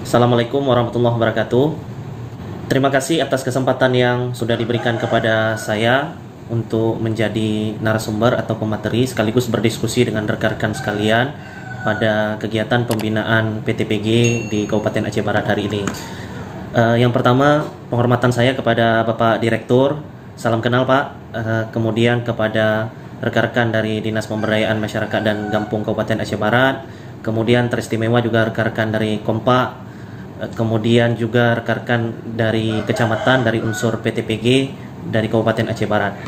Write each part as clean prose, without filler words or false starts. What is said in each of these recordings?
Assalamualaikum warahmatullahi wabarakatuh. Terima kasih atas kesempatan yang sudah diberikan kepada saya untuk menjadi narasumber atau pemateri sekaligus berdiskusi dengan rekan-rekan sekalian pada kegiatan pembinaan PTPG di Kabupaten Aceh Barat hari ini. Yang pertama, penghormatan saya kepada Bapak Direktur, salam kenal Pak. Kemudian kepada rekan-rekan dari Dinas Pemberdayaan Masyarakat dan Gampung Kabupaten Aceh Barat, kemudian teristimewa juga rekan-rekan dari Kompak, kemudian juga rekan-rekan dari kecamatan dari unsur PTPG dari Kabupaten Aceh Barat.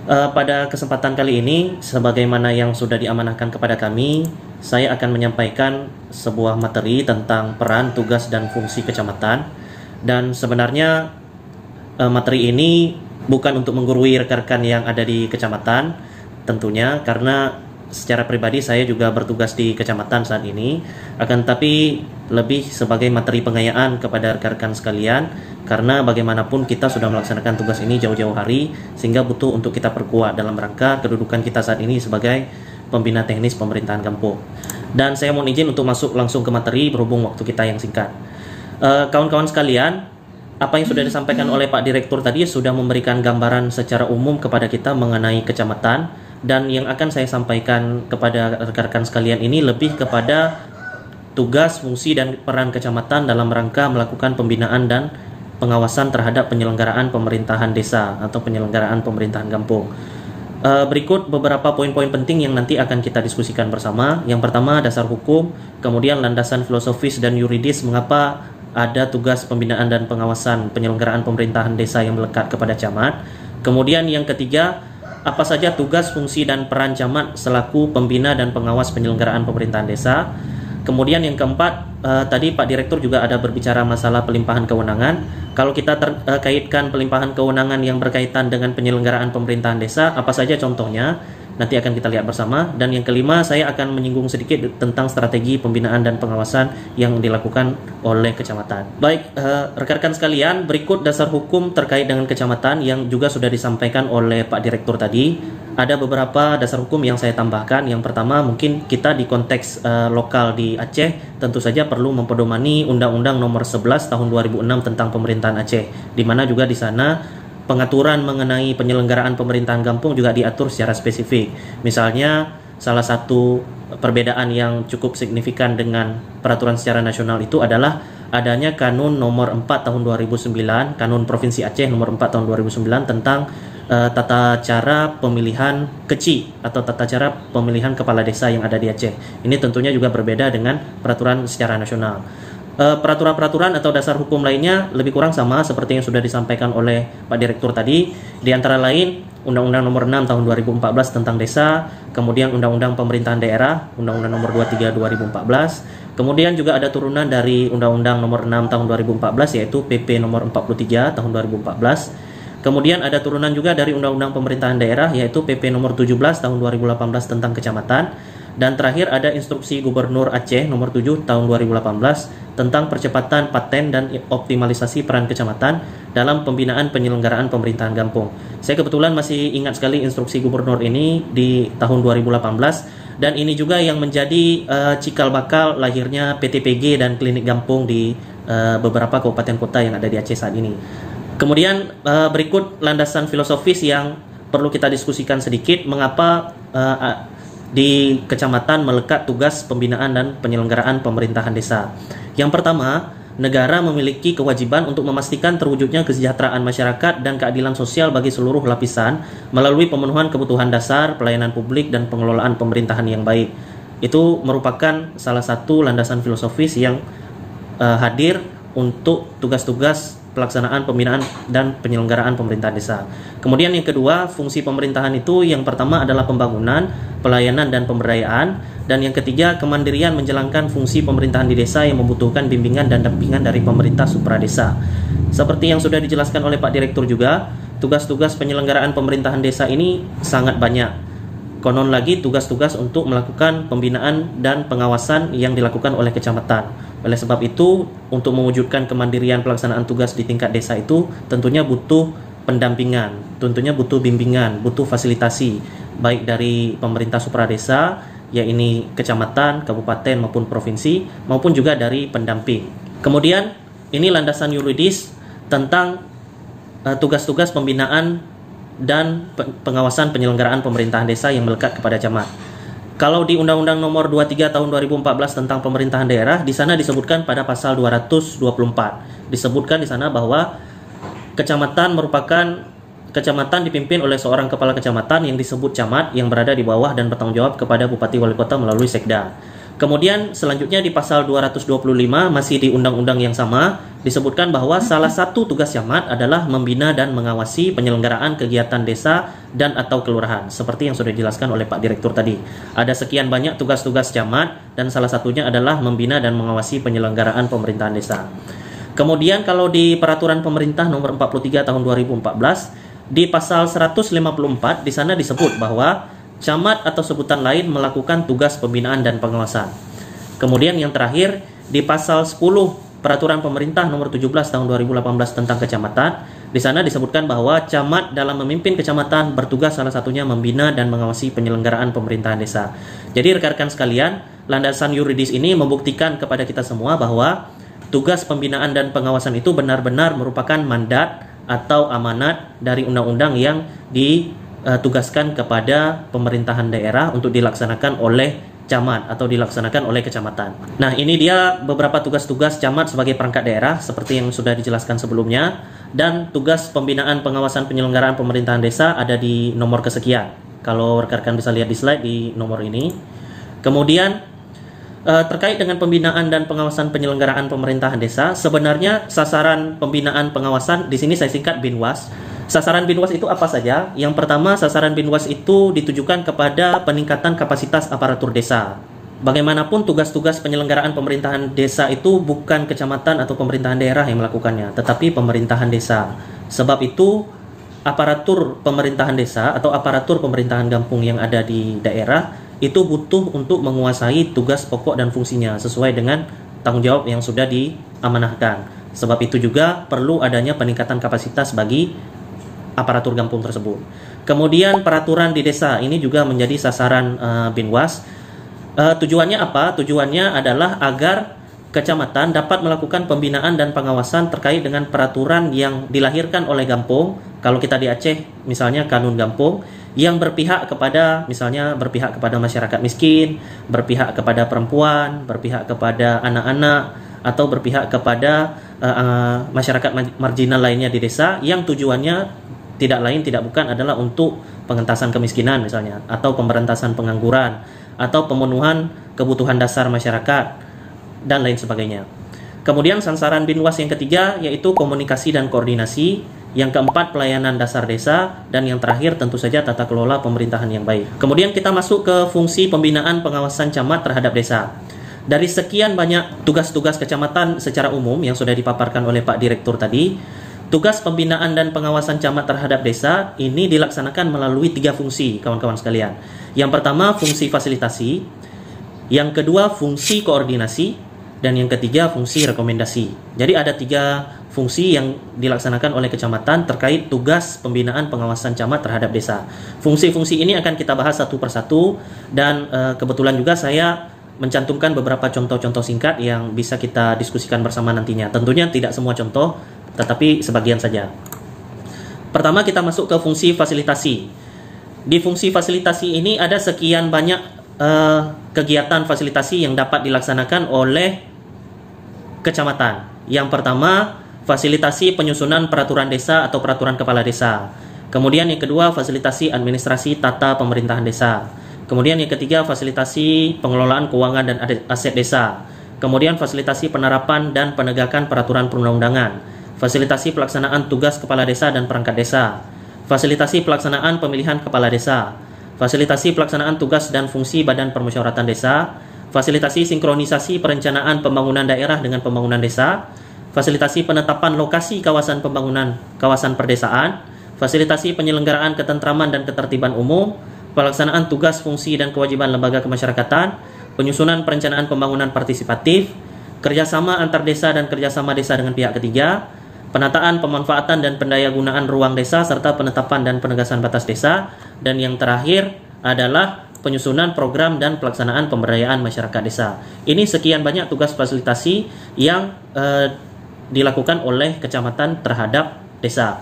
Pada kesempatan kali ini, sebagaimana yang sudah diamanahkan kepada kami, saya akan menyampaikan sebuah materi tentang peran, tugas, dan fungsi kecamatan. Dan sebenarnya materi ini bukan untuk menggurui rekan-rekan yang ada di kecamatan, tentunya karena secara pribadi saya juga bertugas di kecamatan saat ini, akan tapi lebih sebagai materi pengayaan kepada rekan-rekan sekalian, karena bagaimanapun kita sudah melaksanakan tugas ini jauh-jauh hari, sehingga butuh untuk kita perkuat dalam rangka kedudukan kita saat ini sebagai pembina teknis pemerintahan kampung. Dan saya mohon izin untuk masuk langsung ke materi berhubung waktu kita yang singkat. Kawan-kawan sekalian, apa yang sudah disampaikan oleh Pak Direktur tadi sudah memberikan gambaran secara umum kepada kita mengenai kecamatan. Dan yang akan saya sampaikan kepada rekan-rekan sekalian ini lebih kepada tugas, fungsi, dan peran kecamatan dalam rangka melakukan pembinaan dan pengawasan terhadap penyelenggaraan pemerintahan desa atau penyelenggaraan pemerintahan kampung. Berikut beberapa poin-poin penting yang nanti akan kita diskusikan bersama. Yang pertama, dasar hukum, kemudian landasan filosofis dan yuridis mengapa ada tugas pembinaan dan pengawasan penyelenggaraan pemerintahan desa yang melekat kepada camat. Kemudian yang ketiga, apa saja tugas, fungsi, dan peran camat selaku pembina dan pengawas penyelenggaraan pemerintahan desa. Kemudian yang keempat, tadi Pak Direktur juga ada berbicara masalah pelimpahan kewenangan. Kalau kita terkaitkan pelimpahan kewenangan yang berkaitan dengan penyelenggaraan pemerintahan desa, apa saja contohnya? Nanti akan kita lihat bersama. Dan yang kelima, saya akan menyinggung sedikit tentang strategi pembinaan dan pengawasan yang dilakukan oleh kecamatan. Baik, rekan-rekan sekalian, berikut dasar hukum terkait dengan kecamatan yang juga sudah disampaikan oleh Pak Direktur tadi. Ada beberapa dasar hukum yang saya tambahkan. Yang pertama, mungkin kita di konteks lokal di Aceh tentu saja perlu mempedomani Undang-Undang Nomor 11 Tahun 2006 tentang Pemerintahan Aceh, di mana juga di sana pengaturan mengenai penyelenggaraan pemerintahan kampung juga diatur secara spesifik. Misalnya, salah satu perbedaan yang cukup signifikan dengan peraturan secara nasional itu adalah adanya Kanun Nomor 4 Tahun 2009, Kanun Provinsi Aceh Nomor 4 Tahun 2009 tentang tata cara pemilihan keci atau tata cara pemilihan kepala desa yang ada di Aceh. Ini tentunya juga berbeda dengan peraturan secara nasional. Peraturan-peraturan atau dasar hukum lainnya lebih kurang sama seperti yang sudah disampaikan oleh Pak Direktur tadi, di antara lain Undang-Undang Nomor 6 Tahun 2014 tentang desa, kemudian Undang-Undang Pemerintahan Daerah, Undang-Undang Nomor 23 2014, kemudian juga ada turunan dari Undang-Undang Nomor 6 Tahun 2014 yaitu PP Nomor 43 Tahun 2014. Kemudian ada turunan juga dari Undang-Undang Pemerintahan Daerah yaitu PP Nomor 17 Tahun 2018 tentang kecamatan. Dan terakhir ada Instruksi Gubernur Aceh Nomor 7 Tahun 2018 tentang percepatan paten dan optimalisasi peran kecamatan dalam pembinaan penyelenggaraan pemerintahan kampung. Saya kebetulan masih ingat sekali Instruksi Gubernur ini di tahun 2018, dan ini juga yang menjadi cikal bakal lahirnya PTPG dan klinik kampung di beberapa kabupaten kota yang ada di Aceh saat ini. Kemudian berikut landasan filosofis yang perlu kita diskusikan sedikit mengapa di kecamatan melekat tugas pembinaan dan penyelenggaraan pemerintahan desa. Yang pertama, negara memiliki kewajiban untuk memastikan terwujudnya kesejahteraan masyarakat dan keadilan sosial bagi seluruh lapisan melalui pemenuhan kebutuhan dasar, pelayanan publik, dan pengelolaan pemerintahan yang baik. Itu merupakan salah satu landasan filosofis yang hadir untuk tugas-tugas pelaksanaan pembinaan dan penyelenggaraan pemerintahan desa. Kemudian yang kedua, fungsi pemerintahan itu yang pertama adalah pembangunan, pelayanan, dan pemberdayaan. Dan yang ketiga, kemandirian menjalankan fungsi pemerintahan di desa yang membutuhkan bimbingan dan dampingan dari pemerintah supradesa. Seperti yang sudah dijelaskan oleh Pak Direktur juga, tugas-tugas penyelenggaraan pemerintahan desa ini sangat banyak. Konon lagi tugas-tugas untuk melakukan pembinaan dan pengawasan yang dilakukan oleh kecamatan. Oleh sebab itu, untuk mewujudkan kemandirian pelaksanaan tugas di tingkat desa itu tentunya butuh pendampingan, tentunya butuh bimbingan, butuh fasilitasi baik dari pemerintah supradesa yaitu kecamatan, kabupaten maupun provinsi, maupun juga dari pendamping. Kemudian ini landasan yuridis tentang tugas-tugas pembinaan dan pengawasan penyelenggaraan pemerintahan desa yang melekat kepada camat. Kalau di Undang-Undang Nomor 23 Tahun 2014 tentang pemerintahan daerah, di sana disebutkan pada pasal 224. Disebutkan di sana bahwa kecamatan dipimpin oleh seorang kepala kecamatan yang disebut camat yang berada di bawah dan bertanggung jawab kepada Bupati Wali Kota melalui Sekda. Kemudian selanjutnya di pasal 225 masih di undang-undang yang sama disebutkan bahwa salah satu tugas camat adalah membina dan mengawasi penyelenggaraan kegiatan desa dan atau kelurahan seperti yang sudah dijelaskan oleh Pak Direktur tadi. Ada sekian banyak tugas-tugas camat dan salah satunya adalah membina dan mengawasi penyelenggaraan pemerintahan desa. Kemudian kalau di Peraturan Pemerintah Nomor 43 Tahun 2014 di pasal 154 di sana disebut bahwa camat atau sebutan lain melakukan tugas pembinaan dan pengawasan. Kemudian yang terakhir di pasal 10 Peraturan Pemerintah Nomor 17 Tahun 2018 tentang kecamatan, di sana disebutkan bahwa camat dalam memimpin kecamatan bertugas salah satunya membina dan mengawasi penyelenggaraan pemerintahan desa. Jadi rekan-rekan sekalian, landasan yuridis ini membuktikan kepada kita semua bahwa tugas pembinaan dan pengawasan itu benar-benar merupakan mandat atau amanat dari undang-undang yang ditugaskan kepada pemerintahan daerah untuk dilaksanakan oleh camat atau dilaksanakan oleh kecamatan. Nah, ini dia beberapa tugas-tugas camat sebagai perangkat daerah seperti yang sudah dijelaskan sebelumnya, dan tugas pembinaan pengawasan penyelenggaraan pemerintahan desa ada di nomor kesekian. Kalau rekan-rekan bisa lihat di slide di nomor ini. Kemudian terkait dengan pembinaan dan pengawasan penyelenggaraan pemerintahan desa, sebenarnya sasaran pembinaan pengawasan di sini saya singkat Binwas. Sasaran Binwas itu apa saja? Yang pertama, sasaran Binwas itu ditujukan kepada peningkatan kapasitas aparatur desa. Bagaimanapun tugas-tugas penyelenggaraan pemerintahan desa itu bukan kecamatan atau pemerintahan daerah yang melakukannya, tetapi pemerintahan desa. Sebab itu aparatur pemerintahan desa atau aparatur pemerintahan kampung yang ada di daerah itu butuh untuk menguasai tugas pokok dan fungsinya sesuai dengan tanggung jawab yang sudah diamanahkan. Sebab itu juga perlu adanya peningkatan kapasitas bagi aparatur kampung tersebut. Kemudian peraturan di desa ini juga menjadi sasaran Binwas. Tujuannya apa? Tujuannya adalah agar kecamatan dapat melakukan pembinaan dan pengawasan terkait dengan peraturan yang dilahirkan oleh kampung. Kalau kita di Aceh misalnya kanun kampung yang berpihak kepada masyarakat miskin, berpihak kepada perempuan, berpihak kepada anak-anak, atau berpihak kepada masyarakat marginal lainnya di desa yang tujuannya tidak lain tidak bukan adalah untuk pengentasan kemiskinan misalnya, atau pemberantasan pengangguran, atau pemenuhan kebutuhan dasar masyarakat dan lain sebagainya. Kemudian sasaran Binwas yang ketiga yaitu komunikasi dan koordinasi. Yang keempat, pelayanan dasar desa, dan yang terakhir tentu saja tata kelola pemerintahan yang baik. Kemudian kita masuk ke fungsi pembinaan pengawasan camat terhadap desa. Dari sekian banyak tugas-tugas kecamatan secara umum yang sudah dipaparkan oleh Pak Direktur tadi, tugas pembinaan dan pengawasan camat terhadap desa ini dilaksanakan melalui 3 fungsi, kawan-kawan sekalian. Yang pertama, fungsi fasilitasi. Yang kedua, fungsi koordinasi. Dan yang ketiga, fungsi rekomendasi. Jadi ada 3 fungsi yang dilaksanakan oleh kecamatan terkait tugas pembinaan pengawasan camat terhadap desa. Fungsi-fungsi ini akan kita bahas satu persatu, dan kebetulan juga saya mencantumkan beberapa contoh-contoh singkat yang bisa kita diskusikan bersama nantinya. Tentunya tidak semua contoh, tetapi sebagian saja. Pertama, kita masuk ke fungsi fasilitasi. Di fungsi fasilitasi ini ada sekian banyak kegiatan fasilitasi yang dapat dilaksanakan oleh kecamatan. Yang pertama, fasilitasi penyusunan peraturan desa atau peraturan kepala desa. Kemudian yang kedua, fasilitasi administrasi tata pemerintahan desa. Kemudian yang ketiga, fasilitasi pengelolaan keuangan dan aset desa. Kemudian fasilitasi penerapan dan penegakan peraturan perundang-undangan. Fasilitasi pelaksanaan tugas kepala desa dan perangkat desa. Fasilitasi pelaksanaan pemilihan kepala desa. Fasilitasi pelaksanaan tugas dan fungsi Badan Permusyawaratan Desa. Fasilitasi sinkronisasi perencanaan pembangunan daerah dengan pembangunan desa. Fasilitasi penetapan lokasi kawasan pembangunan kawasan perdesaan. Fasilitasi penyelenggaraan ketentraman dan ketertiban umum. Pelaksanaan tugas, fungsi, dan kewajiban lembaga kemasyarakatan. Penyusunan perencanaan pembangunan partisipatif. Kerjasama antar desa dan kerjasama desa dengan pihak ketiga. Penataan, pemanfaatan, dan pendayagunaan ruang desa, serta penetapan dan penegasan batas desa. Dan yang terakhir adalah penyusunan program dan pelaksanaan pemberdayaan masyarakat desa. Ini sekian banyak tugas fasilitasi yang dilakukan oleh kecamatan terhadap desa.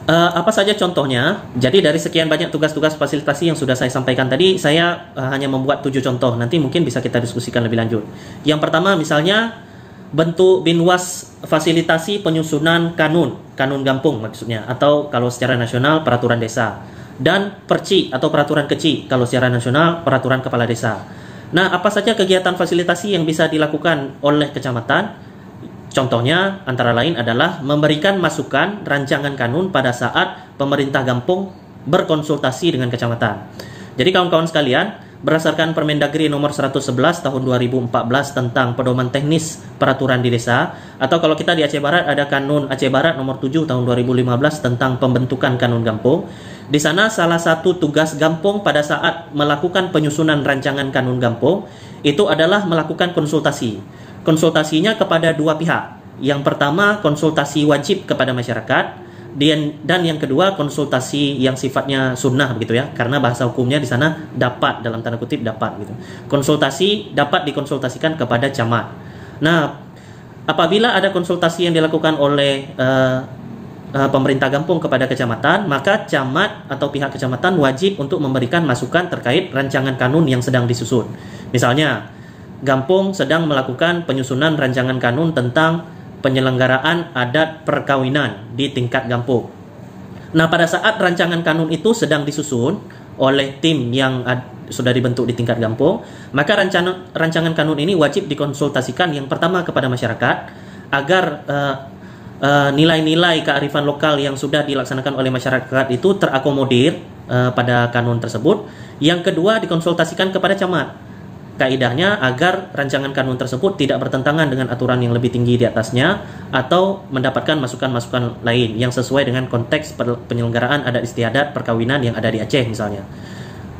Apa saja contohnya? Jadi dari sekian banyak tugas-tugas fasilitasi yang sudah saya sampaikan tadi, saya hanya membuat 7 contoh. Nanti mungkin bisa kita diskusikan lebih lanjut. Yang pertama misalnya bentuk binwas fasilitasi penyusunan kanun kampung maksudnya, atau kalau secara nasional peraturan desa, dan perci atau peraturan kecil kalau secara nasional peraturan kepala desa. Nah, apa saja kegiatan fasilitasi yang bisa dilakukan oleh kecamatan? Contohnya antara lain adalah memberikan masukan rancangan kanun pada saat pemerintah kampung berkonsultasi dengan kecamatan. Jadi kawan-kawan sekalian, berdasarkan Permendagri nomor 111 tahun 2014 tentang pedoman teknis peraturan di desa, atau kalau kita di Aceh Barat ada Kanun Aceh Barat nomor 7 tahun 2015 tentang pembentukan kanun kampung. Di sana salah satu tugas kampung pada saat melakukan penyusunan rancangan kanun kampung itu adalah melakukan konsultasi. Konsultasinya kepada dua pihak. Yang pertama konsultasi wajib kepada masyarakat, dan yang kedua konsultasi yang sifatnya sunnah begitu ya, karena bahasa hukumnya di sana dapat, dalam tanda kutip dapat gitu. Konsultasi dapat dikonsultasikan kepada camat. Nah, apabila ada konsultasi yang dilakukan oleh pemerintah kampung kepada kecamatan, maka camat atau pihak kecamatan wajib untuk memberikan masukan terkait rancangan kanun yang sedang disusun. Misalnya kampung sedang melakukan penyusunan rancangan kanun tentang penyelenggaraan adat perkawinan di tingkat kampung. Nah, pada saat rancangan kanun itu sedang disusun oleh tim yang sudah dibentuk di tingkat kampung, maka rancangan kanun ini wajib dikonsultasikan yang pertama kepada masyarakat agar nilai-nilai kearifan lokal yang sudah dilaksanakan oleh masyarakat itu terakomodir pada kanun tersebut. Yang kedua dikonsultasikan kepada camat. Kaidahnya agar rancangan kanun tersebut tidak bertentangan dengan aturan yang lebih tinggi di atasnya atau mendapatkan masukan-masukan lain yang sesuai dengan konteks penyelenggaraan adat istiadat perkawinan yang ada di Aceh misalnya.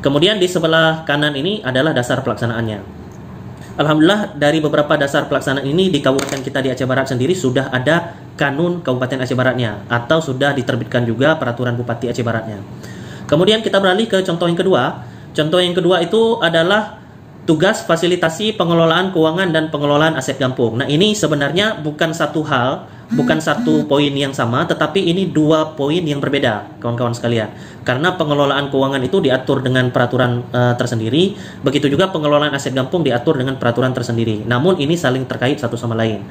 Kemudian di sebelah kanan ini adalah dasar pelaksanaannya. Alhamdulillah dari beberapa dasar pelaksanaan ini di kabupaten kita di Aceh Barat sendiri sudah ada kanun Kabupaten Aceh Baratnya, atau sudah diterbitkan juga peraturan Bupati Aceh Baratnya. Kemudian kita beralih ke contoh yang kedua. Contoh yang kedua itu adalah tugas fasilitasi pengelolaan keuangan dan pengelolaan aset kampung. Nah, ini sebenarnya bukan satu hal, bukan satu poin yang sama, tetapi ini dua poin yang berbeda, kawan-kawan sekalian. Karena pengelolaan keuangan itu diatur dengan peraturan tersendiri, begitu juga pengelolaan aset kampung diatur dengan peraturan tersendiri. Namun ini saling terkait satu sama lain.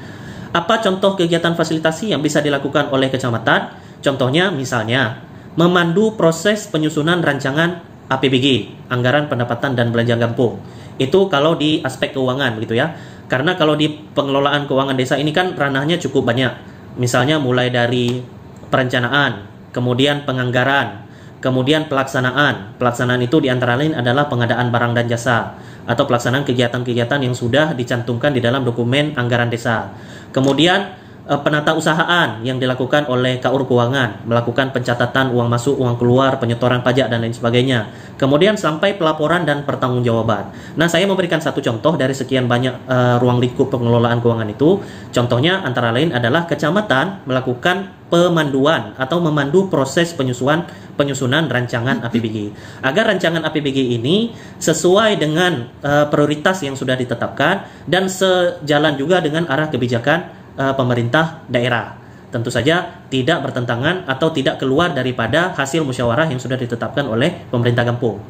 Apa contoh kegiatan fasilitasi yang bisa dilakukan oleh kecamatan? Contohnya misalnya memandu proses penyusunan rancangan APBG, anggaran pendapatan dan belanja kampung. Itu kalau di aspek keuangan begitu ya. Karena kalau di pengelolaan keuangan desa ini kan ranahnya cukup banyak. Misalnya mulai dari perencanaan, kemudian penganggaran, kemudian pelaksanaan. Pelaksanaan itu diantara lain adalah pengadaan barang dan jasa, atau pelaksanaan kegiatan-kegiatan yang sudah dicantumkan di dalam dokumen anggaran desa. Kemudian penata usahaan yang dilakukan oleh KUR Keuangan, melakukan pencatatan uang masuk, uang keluar, penyetoran pajak dan lain sebagainya. Kemudian sampai pelaporan dan pertanggungjawaban. Nah, saya memberikan satu contoh dari sekian banyak ruang lingkup pengelolaan keuangan itu. Contohnya antara lain adalah kecamatan melakukan pemanduan atau memandu proses penyusunan rancangan APBG. Agar rancangan APBG ini sesuai dengan prioritas yang sudah ditetapkan dan sejalan juga dengan arah kebijakan pemerintah daerah. Tentu saja tidak bertentangan atau tidak keluar daripada hasil musyawarah yang sudah ditetapkan oleh pemerintah kampung.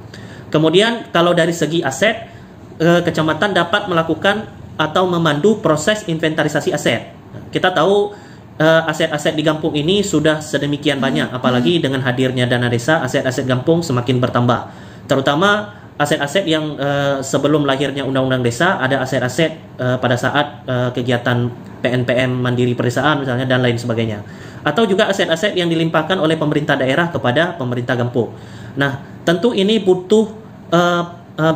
Kemudian kalau dari segi aset, kecamatan dapat melakukan atau memandu proses inventarisasi aset. Kita tahu aset-aset di kampung ini sudah sedemikian banyak, apalagi dengan hadirnya dana desa, aset-aset kampung semakin bertambah. Terutama aset-aset yang sebelum lahirnya Undang-Undang Desa, ada aset-aset pada saat kegiatan PNPM Mandiri Pedesaan misalnya dan lain sebagainya. Atau juga aset-aset yang dilimpahkan oleh pemerintah daerah kepada pemerintah kampung. Nah, tentu ini butuh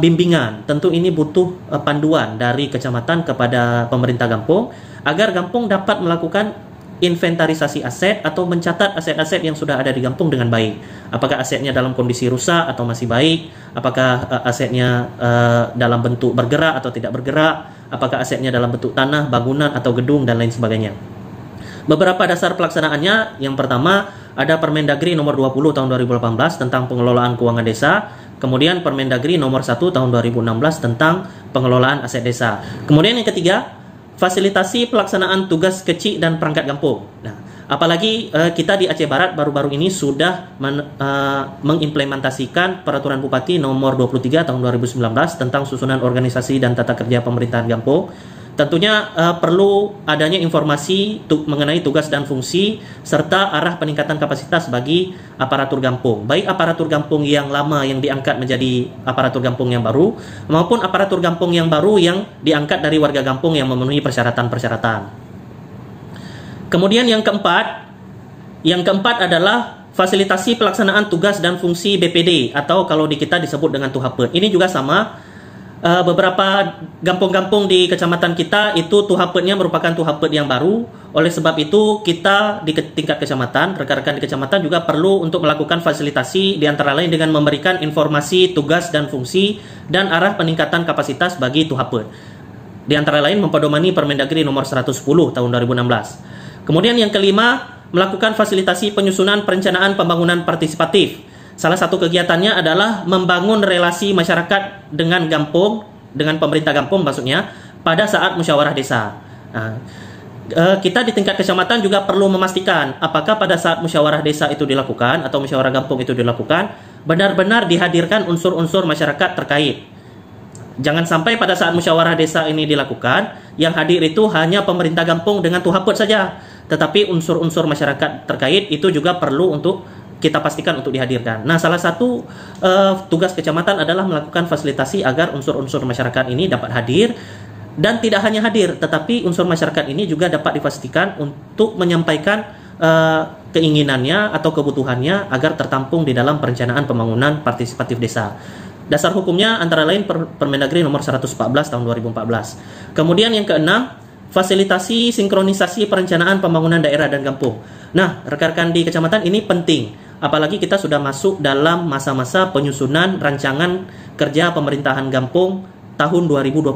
bimbingan, tentu ini butuh panduan dari kecamatan kepada pemerintah kampung agar kampung dapat melakukan inventarisasi aset atau mencatat aset-aset yang sudah ada di kampung dengan baik. Apakah asetnya dalam kondisi rusak atau masih baik? Apakah asetnya dalam bentuk bergerak atau tidak bergerak? Apakah asetnya dalam bentuk tanah, bangunan, atau gedung, dan lain sebagainya. Beberapa dasar pelaksanaannya, yang pertama ada Permendagri nomor 20 tahun 2018 tentang pengelolaan keuangan desa. Kemudian Permendagri nomor 1 tahun 2016 tentang pengelolaan aset desa. Kemudian yang ketiga, fasilitasi pelaksanaan tugas kecil dan perangkat kampung. Nah, apalagi kita di Aceh Barat baru-baru ini sudah mengimplementasikan Peraturan Bupati nomor 23 tahun 2019 tentang susunan organisasi dan tata kerja pemerintahan kampung. Tentunya perlu adanya informasi mengenai tugas dan fungsi serta arah peningkatan kapasitas bagi aparatur kampung. Baik aparatur kampung yang lama yang diangkat menjadi aparatur kampung yang baru maupun aparatur kampung yang baru yang diangkat dari warga kampung yang memenuhi persyaratan-persyaratan. Kemudian yang keempat adalah fasilitasi pelaksanaan tugas dan fungsi BPD atau kalau di kita disebut dengan TUHAPED. Ini juga sama. Beberapa kampung-kampung di kecamatan kita itu TUHAPED-nya merupakan TUHAPED yang baru. Oleh sebab itu kita di tingkat kecamatan, rekan-rekan di kecamatan juga perlu untuk melakukan fasilitasi di antara lain dengan memberikan informasi tugas dan fungsi dan arah peningkatan kapasitas bagi TUHAPED. Di antara lain mempedomani Permendagri nomor 110 tahun 2016. Kemudian yang kelima, melakukan fasilitasi penyusunan perencanaan pembangunan partisipatif. Salah satu kegiatannya adalah membangun relasi masyarakat dengan kampung, dengan pemerintah kampung maksudnya, pada saat musyawarah desa. Nah, kita di tingkat kecamatan juga perlu memastikan apakah pada saat musyawarah desa itu dilakukan atau musyawarah kampung itu dilakukan, benar-benar dihadirkan unsur-unsur masyarakat terkait. Jangan sampai pada saat musyawarah desa ini dilakukan, yang hadir itu hanya pemerintah kampung dengan TUHAPED saja, tetapi unsur-unsur masyarakat terkait itu juga perlu untuk kita pastikan untuk dihadirkan. Nah, salah satu tugas kecamatan adalah melakukan fasilitasi agar unsur-unsur masyarakat ini dapat hadir dan tidak hanya hadir, tetapi unsur masyarakat ini juga dapat dipastikan untuk menyampaikan keinginannya atau kebutuhannya agar tertampung di dalam perencanaan pembangunan partisipatif desa. Dasar hukumnya antara lain Permendagri nomor 114 tahun 2014. Kemudian yang keenam, fasilitasi sinkronisasi perencanaan pembangunan daerah dan kampung. Nah, rekan-rekan di kecamatan ini penting. Apalagi kita sudah masuk dalam masa-masa penyusunan rancangan kerja pemerintahan kampung tahun 2021.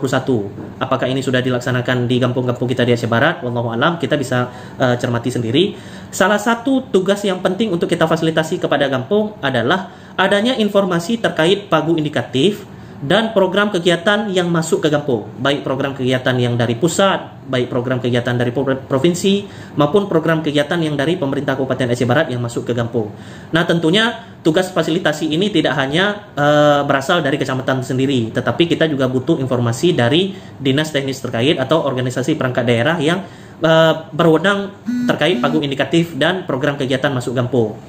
Apakah ini sudah dilaksanakan di kampung-kampung kita di Aceh Barat? Wallahu alam, kita bisa cermati sendiri. Salah satu tugas yang penting untuk kita fasilitasi kepada kampung adalah adanya informasi terkait pagu indikatif dan program kegiatan yang masuk ke kampung, baik program kegiatan yang dari pusat, baik program kegiatan dari provinsi, maupun program kegiatan yang dari pemerintah Kabupaten Aceh Barat yang masuk ke kampung. Nah, tentunya tugas fasilitasi ini tidak hanya berasal dari kecamatan sendiri, tetapi kita juga butuh informasi dari dinas teknis terkait atau organisasi perangkat daerah yang berwenang terkait pagu indikatif dan program kegiatan masuk kampung.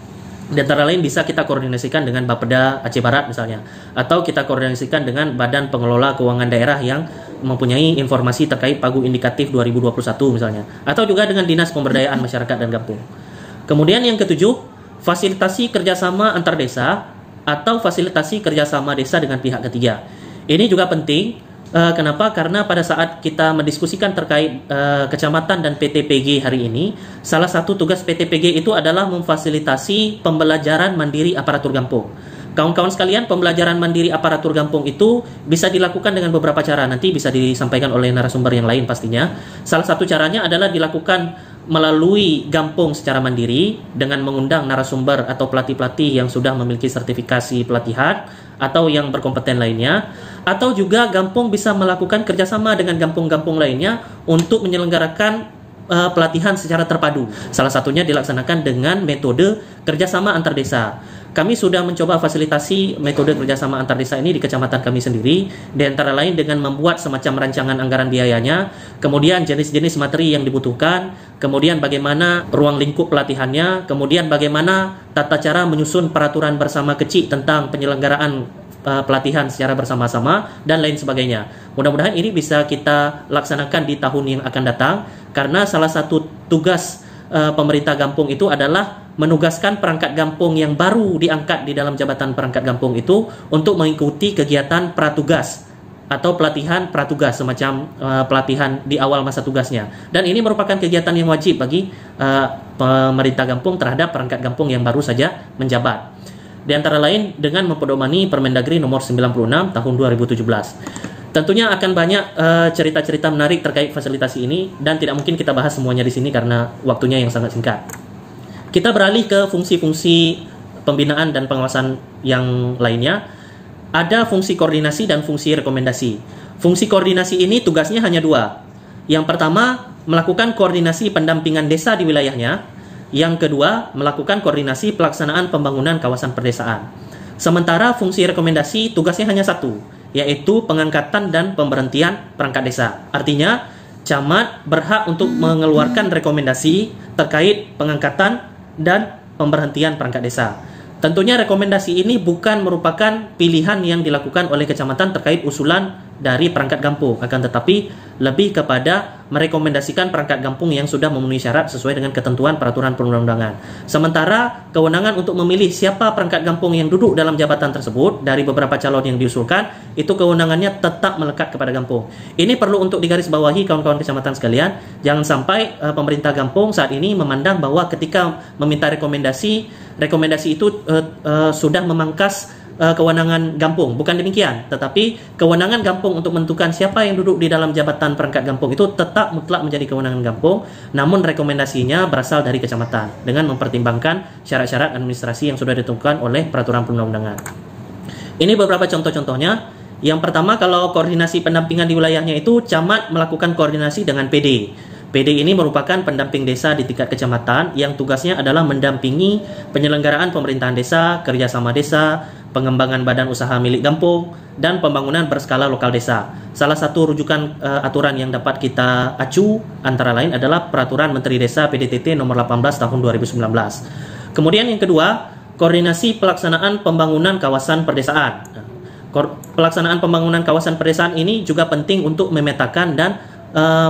Di antara lain bisa kita koordinasikan dengan Bapeda Aceh Barat misalnya, atau kita koordinasikan dengan Badan Pengelola Keuangan Daerah yang mempunyai informasi terkait pagu indikatif 2021 misalnya, atau juga dengan Dinas Pemberdayaan Masyarakat dan Kampung. Kemudian yang ketujuh, fasilitasi kerjasama antar desa atau fasilitasi kerjasama desa dengan pihak ketiga. Ini juga penting. Kenapa? Karena pada saat kita mendiskusikan terkait kecamatan dan PTPG hari ini, salah satu tugas PTPG itu adalah memfasilitasi pembelajaran mandiri aparatur kampung. Kawan-kawan sekalian, pembelajaran mandiri aparatur kampung itu bisa dilakukan dengan beberapa cara. Nanti bisa disampaikan oleh narasumber yang lain pastinya. Salah satu caranya adalah dilakukan melalui kampung secara mandiri dengan mengundang narasumber atau pelatih-pelatih yang sudah memiliki sertifikasi pelatihan atau yang berkompeten lainnya, atau juga kampung bisa melakukan kerjasama dengan kampung-kampung lainnya untuk menyelenggarakan pelatihan secara terpadu. Salah satunya dilaksanakan dengan metode kerjasama antar desa. Kami sudah mencoba fasilitasi metode kerjasama antar desa ini di kecamatan kami sendiri, di antara lain dengan membuat semacam rancangan anggaran biayanya, kemudian jenis-jenis materi yang dibutuhkan, kemudian bagaimana ruang lingkup pelatihannya, kemudian bagaimana tata cara menyusun peraturan bersama kecil tentang penyelenggaraan pelatihan secara bersama-sama, dan lain sebagainya. Mudah-mudahan ini bisa kita laksanakan di tahun yang akan datang, karena salah satu tugas pemerintah kampung itu adalah menugaskan perangkat kampung yang baru diangkat di dalam jabatan perangkat kampung itu untuk mengikuti kegiatan pratugas atau pelatihan pratugas, semacam pelatihan di awal masa tugasnya. Dan ini merupakan kegiatan yang wajib bagi pemerintah kampung terhadap perangkat kampung yang baru saja menjabat. Di antara lain dengan mempedomani Permendagri nomor 96 tahun 2017. Tentunya akan banyak cerita-cerita menarik terkait fasilitasi ini dan tidak mungkin kita bahas semuanya di sini karena waktunya yang sangat singkat. Kita beralih ke fungsi-fungsi pembinaan dan pengawasan yang lainnya. ada fungsi koordinasi dan fungsi rekomendasi. Fungsi koordinasi ini tugasnya hanya dua. Yang pertama, melakukan koordinasi pendampingan desa di wilayahnya. Yang kedua, melakukan koordinasi pelaksanaan pembangunan kawasan perdesaan. Sementara fungsi rekomendasi tugasnya hanya satu, yaitu pengangkatan dan pemberhentian perangkat desa. Artinya, camat berhak untuk mengeluarkan rekomendasi terkait pengangkatan dan pemberhentian perangkat desa. Tentunya rekomendasi ini bukan merupakan pilihan yang dilakukan oleh kecamatan terkait usulan dari perangkat kampung, akan tetapi lebih kepada merekomendasikan perangkat kampung yang sudah memenuhi syarat sesuai dengan ketentuan peraturan perundang-undangan. Sementara kewenangan untuk memilih siapa perangkat kampung yang duduk dalam jabatan tersebut dari beberapa calon yang diusulkan, itu kewenangannya tetap melekat kepada kampung. Ini perlu untuk digarisbawahi kawan-kawan kecamatan sekalian. Jangan sampai pemerintah kampung saat ini memandang bahwa ketika meminta rekomendasi itu sudah memangkas kewenangan kampung. Bukan demikian, tetapi kewenangan kampung untuk menentukan siapa yang duduk di dalam jabatan perangkat kampung itu tetap mutlak menjadi kewenangan kampung, namun rekomendasinya berasal dari kecamatan dengan mempertimbangkan syarat-syarat administrasi yang sudah ditentukan oleh peraturan perundang-undangan. Ini beberapa contoh-contohnya. Yang pertama, kalau koordinasi pendampingan di wilayahnya itu camat melakukan koordinasi dengan PD. PD ini merupakan pendamping desa di tingkat kecamatan yang tugasnya adalah mendampingi penyelenggaraan pemerintahan desa, kerjasama desa, pengembangan badan usaha milik kampung, dan pembangunan berskala lokal desa. Salah satu rujukan aturan yang dapat kita acu antara lain adalah Peraturan Menteri Desa PDTT nomor 18 tahun 2019. Kemudian yang kedua, koordinasi pelaksanaan pembangunan kawasan perdesaan. Pelaksanaan pembangunan kawasan perdesaan ini juga penting untuk memetakan dan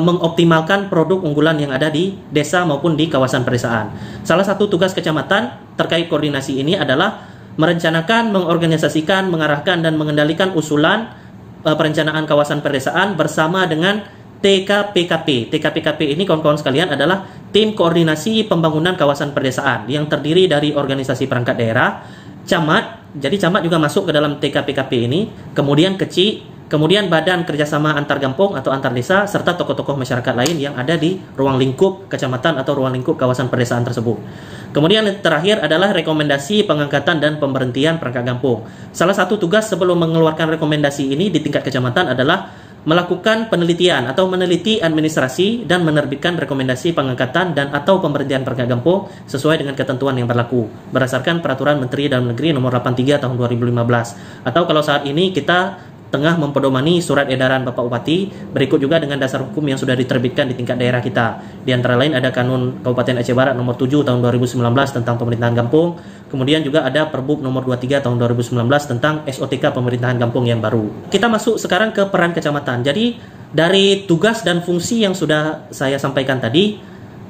mengoptimalkan produk unggulan yang ada di desa maupun di kawasan perdesaan. Salah satu tugas kecamatan terkait koordinasi ini adalah merencanakan, mengorganisasikan, mengarahkan, dan mengendalikan usulan perencanaan kawasan perdesaan bersama dengan TKPKP. TKPKP ini kawan-kawan sekalian adalah Tim Koordinasi Pembangunan Kawasan Perdesaan yang terdiri dari organisasi perangkat daerah, camat, jadi camat juga masuk ke dalam TKPKP ini, kemudian kecil, kemudian badan kerjasama antar kampung atau antar desa, serta tokoh-tokoh masyarakat lain yang ada di ruang lingkup kecamatan atau ruang lingkup kawasan perdesaan tersebut. Kemudian yang terakhir adalah rekomendasi pengangkatan dan pemberhentian perangkat kampung. Salah satu tugas sebelum mengeluarkan rekomendasi ini di tingkat kecamatan adalah melakukan penelitian atau meneliti administrasi dan menerbitkan rekomendasi pengangkatan dan atau pemberhentian perangkat kampung sesuai dengan ketentuan yang berlaku berdasarkan Peraturan Menteri Dalam Negeri nomor 83 tahun 2015. Atau kalau saat ini kita tengah mempedomani surat edaran Bapak Bupati, berikut juga dengan dasar hukum yang sudah diterbitkan di tingkat daerah kita. Di antara lain ada Kanun Kabupaten Aceh Barat nomor 7 tahun 2019 tentang pemerintahan kampung, kemudian juga ada Perbup nomor 23 tahun 2019 tentang SOTK pemerintahan kampung yang baru. Kita masuk sekarang ke peran kecamatan. Jadi dari tugas dan fungsi yang sudah saya sampaikan tadi,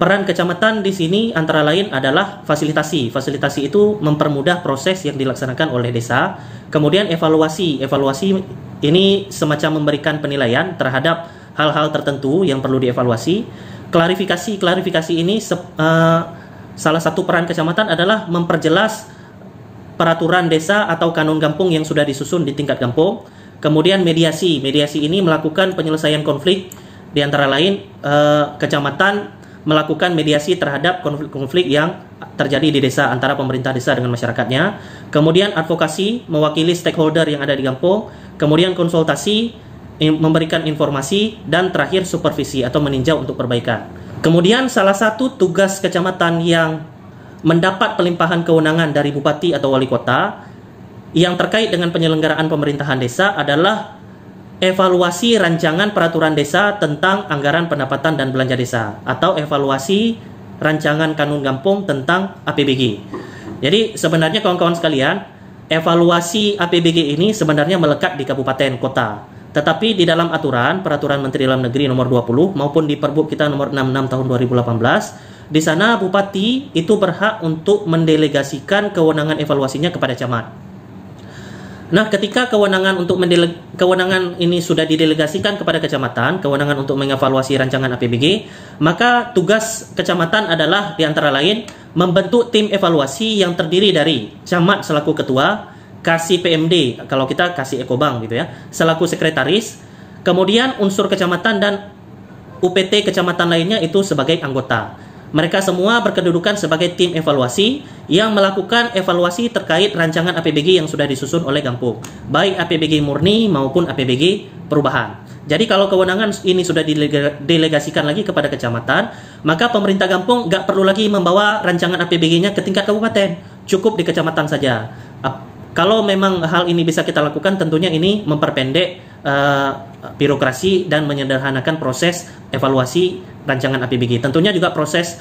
peran kecamatan di sini antara lain adalah fasilitasi. Fasilitasi itu mempermudah proses yang dilaksanakan oleh desa. Kemudian evaluasi. Evaluasi ini semacam memberikan penilaian terhadap hal-hal tertentu yang perlu dievaluasi. Klarifikasi. Klarifikasi ini salah satu peran kecamatan adalah memperjelas peraturan desa atau kanun kampung yang sudah disusun di tingkat kampung. Kemudian mediasi. Mediasi ini melakukan penyelesaian konflik, di antara lain kecamatan melakukan mediasi terhadap konflik-konflik yang terjadi di desa antara pemerintah desa dengan masyarakatnya. Kemudian advokasi, mewakili stakeholder yang ada di kampung. Kemudian konsultasi, memberikan informasi, dan terakhir supervisi atau meninjau untuk perbaikan. Kemudian salah satu tugas kecamatan yang mendapat pelimpahan kewenangan dari bupati atau wali kota yang terkait dengan penyelenggaraan pemerintahan desa adalah evaluasi rancangan peraturan desa tentang anggaran pendapatan dan belanja desa, atau evaluasi rancangan kanun kampung tentang APBG. Jadi sebenarnya kawan-kawan sekalian, evaluasi APBG ini sebenarnya melekat di kabupaten kota. Tetapi di dalam aturan Peraturan Menteri Dalam Negeri nomor 20 maupun di Perbup kita nomor 66 tahun 2018, di sana bupati itu berhak untuk mendelegasikan kewenangan evaluasinya kepada camat. Nah, ketika kewenangan ini sudah didelegasikan kepada kecamatan, kewenangan untuk mengevaluasi rancangan APBG, maka tugas kecamatan adalah di antara lain membentuk tim evaluasi yang terdiri dari camat selaku ketua, kasih PMD, kalau kita kasih Ekobank gitu ya, selaku sekretaris, kemudian unsur kecamatan dan UPT kecamatan lainnya itu sebagai anggota. Mereka semua berkedudukan sebagai tim evaluasi yang melakukan evaluasi terkait rancangan APBG yang sudah disusun oleh Gampung, baik APBG murni maupun APBG perubahan. Jadi kalau kewenangan ini sudah didelegasikan lagi kepada kecamatan, maka pemerintah Gampung nggak perlu lagi membawa rancangan APBG-nya ke tingkat kabupaten, cukup di kecamatan saja. Kalau memang hal ini bisa kita lakukan, tentunya ini memperpendek birokrasi dan menyederhanakan proses evaluasi rancangan APBG. Tentunya juga proses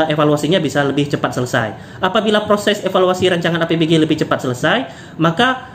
evaluasinya bisa lebih cepat selesai. Apabila proses evaluasi rancangan APBG lebih cepat selesai, maka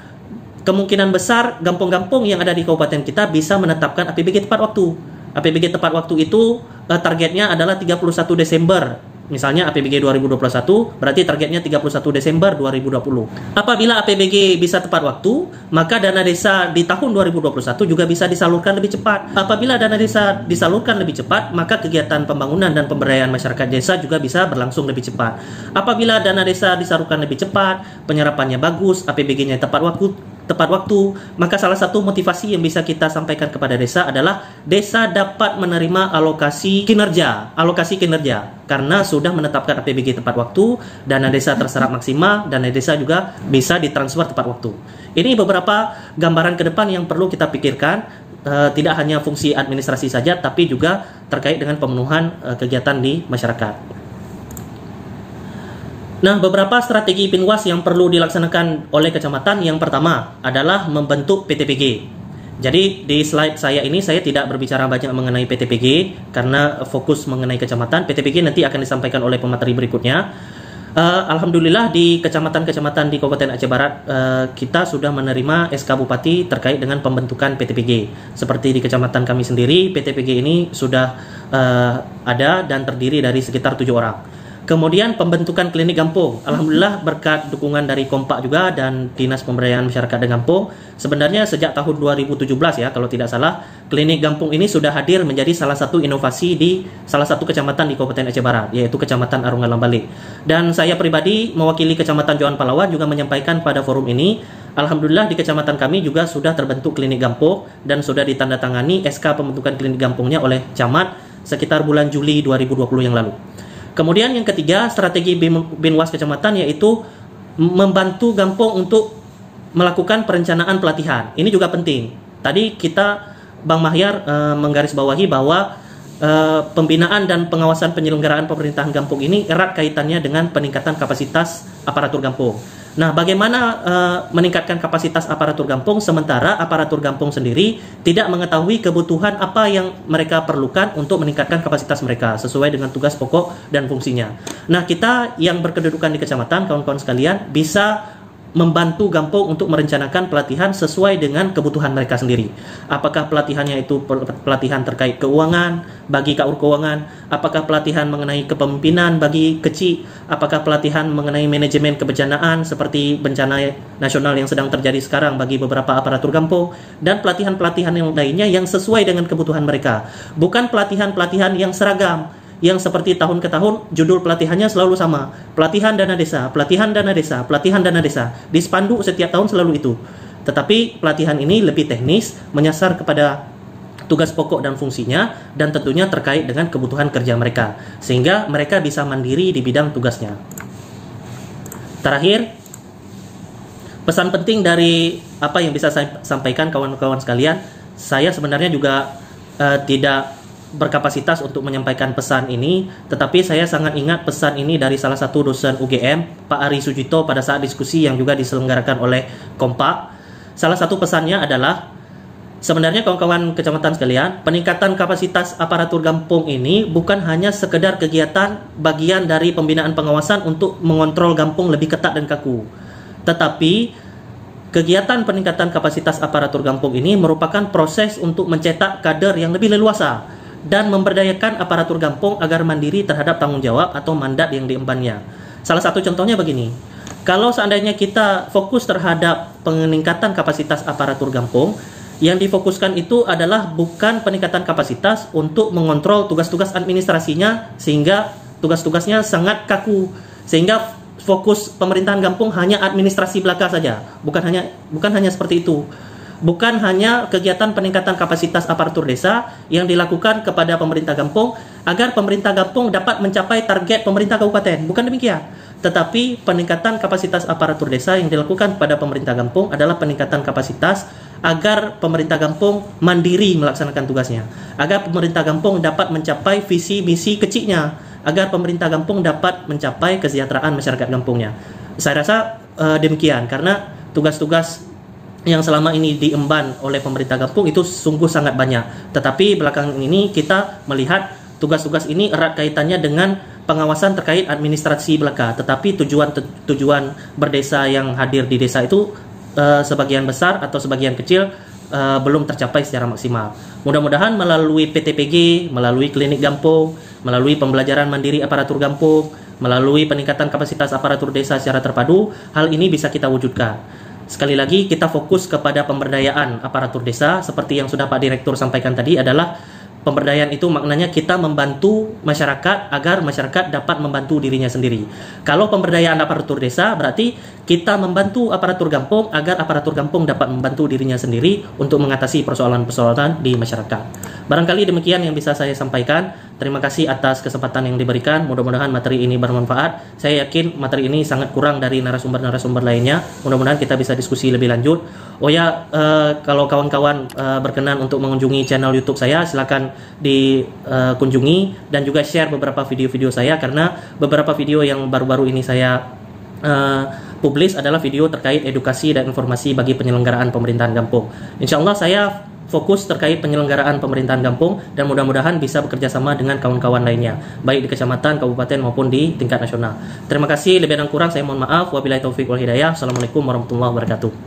kemungkinan besar gampung-gampung yang ada di kabupaten kita bisa menetapkan APBG tepat waktu. APBG tepat waktu itu targetnya adalah 31 Desember. Misalnya APBG 2021, berarti targetnya 31 Desember 2020. Apabila APBG bisa tepat waktu, maka dana desa di tahun 2021 juga bisa disalurkan lebih cepat. Apabila dana desa disalurkan lebih cepat, maka kegiatan pembangunan dan pemberdayaan masyarakat desa juga bisa berlangsung lebih cepat. Apabila dana desa disalurkan lebih cepat, penyerapannya bagus, APBG-nya tepat waktu, maka salah satu motivasi yang bisa kita sampaikan kepada desa adalah desa dapat menerima alokasi kinerja karena sudah menetapkan APBG tepat waktu, dana desa terserap maksimal, dana desa juga bisa ditransfer tepat waktu. Ini beberapa gambaran ke depan yang perlu kita pikirkan, tidak hanya fungsi administrasi saja, tapi juga terkait dengan pemenuhan kegiatan di masyarakat. Nah, beberapa strategi Pinwas yang perlu dilaksanakan oleh kecamatan. Yang pertama adalah membentuk PTPG. Jadi di slide saya ini saya tidak berbicara banyak mengenai PTPG karena fokus mengenai kecamatan. PTPG nanti akan disampaikan oleh pemateri berikutnya. Alhamdulillah di kecamatan-kecamatan di Kabupaten Aceh Barat kita sudah menerima SK Bupati terkait dengan pembentukan PTPG. Seperti di kecamatan kami sendiri, PTPG ini sudah ada dan terdiri dari sekitar 7 orang. Kemudian pembentukan klinik Gampung, alhamdulillah berkat dukungan dari Kompak juga dan Dinas Pemberdayaan Masyarakat dan Gampung. Sebenarnya sejak tahun 2017 ya, kalau tidak salah, klinik Gampung ini sudah hadir menjadi salah satu inovasi di salah satu kecamatan di Kabupaten Aceh Barat, yaitu Kecamatan Arungan Lambalik. Dan saya pribadi mewakili Kecamatan Johan Palawan juga menyampaikan pada forum ini, alhamdulillah di kecamatan kami juga sudah terbentuk klinik Gampung dan sudah ditandatangani SK pembentukan klinik Gampungnya oleh camat sekitar bulan Juli 2020 yang lalu. Kemudian yang ketiga, strategi Binwas kecamatan yaitu membantu Gampung untuk melakukan perencanaan pelatihan. Ini juga penting. Tadi Bang Mahyar menggarisbawahi bahwa pembinaan dan pengawasan penyelenggaraan pemerintahan Gampung ini erat kaitannya dengan peningkatan kapasitas aparatur Gampung. Nah, bagaimana meningkatkan kapasitas aparatur Gampung sementara aparatur Gampung sendiri tidak mengetahui kebutuhan apa yang mereka perlukan untuk meningkatkan kapasitas mereka sesuai dengan tugas pokok dan fungsinya. Nah, kita yang berkedudukan di kecamatan, kawan-kawan sekalian, bisa membantu Gampung untuk merencanakan pelatihan sesuai dengan kebutuhan mereka sendiri. Apakah pelatihannya itu pelatihan terkait keuangan bagi KAUR keuangan, apakah pelatihan mengenai kepemimpinan bagi kecil, apakah pelatihan mengenai manajemen kebencanaan seperti bencana nasional yang sedang terjadi sekarang bagi beberapa aparatur Gampung, dan pelatihan-pelatihan yang lainnya yang sesuai dengan kebutuhan mereka. Bukan pelatihan-pelatihan yang seragam, yang seperti tahun ke tahun judul pelatihannya selalu sama, pelatihan dana desa, pelatihan dana desa, pelatihan dana desa, di spanduk setiap tahun selalu itu. Tetapi pelatihan ini lebih teknis, menyasar kepada tugas pokok dan fungsinya, dan tentunya terkait dengan kebutuhan kerja mereka, sehingga mereka bisa mandiri di bidang tugasnya. Terakhir, pesan penting dari apa yang bisa saya sampaikan kawan-kawan sekalian, saya sebenarnya juga tidak berkapasitas untuk menyampaikan pesan ini, tetapi saya sangat ingat pesan ini dari salah satu dosen UGM, Pak Ari Sujito, pada saat diskusi yang juga diselenggarakan oleh Kompak. Salah satu pesannya adalah, sebenarnya kawan-kawan kecamatan sekalian, peningkatan kapasitas aparatur Gampung ini bukan hanya sekedar kegiatan bagian dari pembinaan pengawasan untuk mengontrol Gampung lebih ketat dan kaku, tetapi kegiatan peningkatan kapasitas aparatur Gampung ini merupakan proses untuk mencetak kader yang lebih leluasa dan memberdayakan aparatur Gampung agar mandiri terhadap tanggung jawab atau mandat yang diembannya. Salah satu contohnya begini, kalau seandainya kita fokus terhadap peningkatan kapasitas aparatur Gampung, yang difokuskan itu adalah bukan peningkatan kapasitas untuk mengontrol tugas-tugas administrasinya sehingga tugas-tugasnya sangat kaku, sehingga fokus pemerintahan Gampung hanya administrasi belaka saja. Bukan hanya seperti itu. bukan hanya kegiatan peningkatan kapasitas aparatur desa yang dilakukan kepada pemerintah kampung agar pemerintah kampung dapat mencapai target pemerintah kabupaten. Bukan demikian. Tetapi peningkatan kapasitas aparatur desa yang dilakukan pada pemerintah kampung adalah peningkatan kapasitas agar pemerintah kampung mandiri melaksanakan tugasnya, agar pemerintah kampung dapat mencapai visi misi kecilnya, agar pemerintah kampung dapat mencapai kesejahteraan masyarakat kampungnya. Saya rasa demikian, karena tugas-tugas yang selama ini diemban oleh pemerintah kampung itu sungguh sangat banyak. Tetapi belakangan ini kita melihat tugas-tugas ini erat kaitannya dengan pengawasan terkait administrasi belaka. Tetapi tujuan berdesa yang hadir di desa itu sebagian besar atau sebagian kecil belum tercapai secara maksimal. Mudah-mudahan melalui PTPG, melalui klinik kampung, melalui pembelajaran mandiri aparatur kampung, melalui peningkatan kapasitas aparatur desa secara terpadu, hal ini bisa kita wujudkan. Sekali lagi, kita fokus kepada pemberdayaan aparatur desa. Seperti yang sudah Pak Direktur sampaikan tadi, adalah pemberdayaan itu maknanya kita membantu masyarakat agar masyarakat dapat membantu dirinya sendiri. Kalau pemberdayaan aparatur desa berarti kita membantu aparatur kampung agar aparatur kampung dapat membantu dirinya sendiri untuk mengatasi persoalan-persoalan di masyarakat. Barangkali demikian yang bisa saya sampaikan. Terima kasih atas kesempatan yang diberikan. Mudah-mudahan materi ini bermanfaat. Saya yakin materi ini sangat kurang dari narasumber-narasumber lainnya. Mudah-mudahan kita bisa diskusi lebih lanjut. Oh ya, kalau kawan-kawan berkenan untuk mengunjungi channel YouTube saya, silakan dikunjungi dan juga share beberapa video-video saya, karena beberapa video yang baru-baru ini saya publish adalah video terkait edukasi dan informasi bagi penyelenggaraan pemerintahan kampung. Insya Allah saya fokus terkait penyelenggaraan pemerintahan kampung dan mudah-mudahan bisa bekerja sama dengan kawan-kawan lainnya, baik di kecamatan, kabupaten maupun di tingkat nasional. Terima kasih, lebih dan kurang saya mohon maaf. Wabillahi taufiq wal hidayah. Assalamualaikum warahmatullahi wabarakatuh.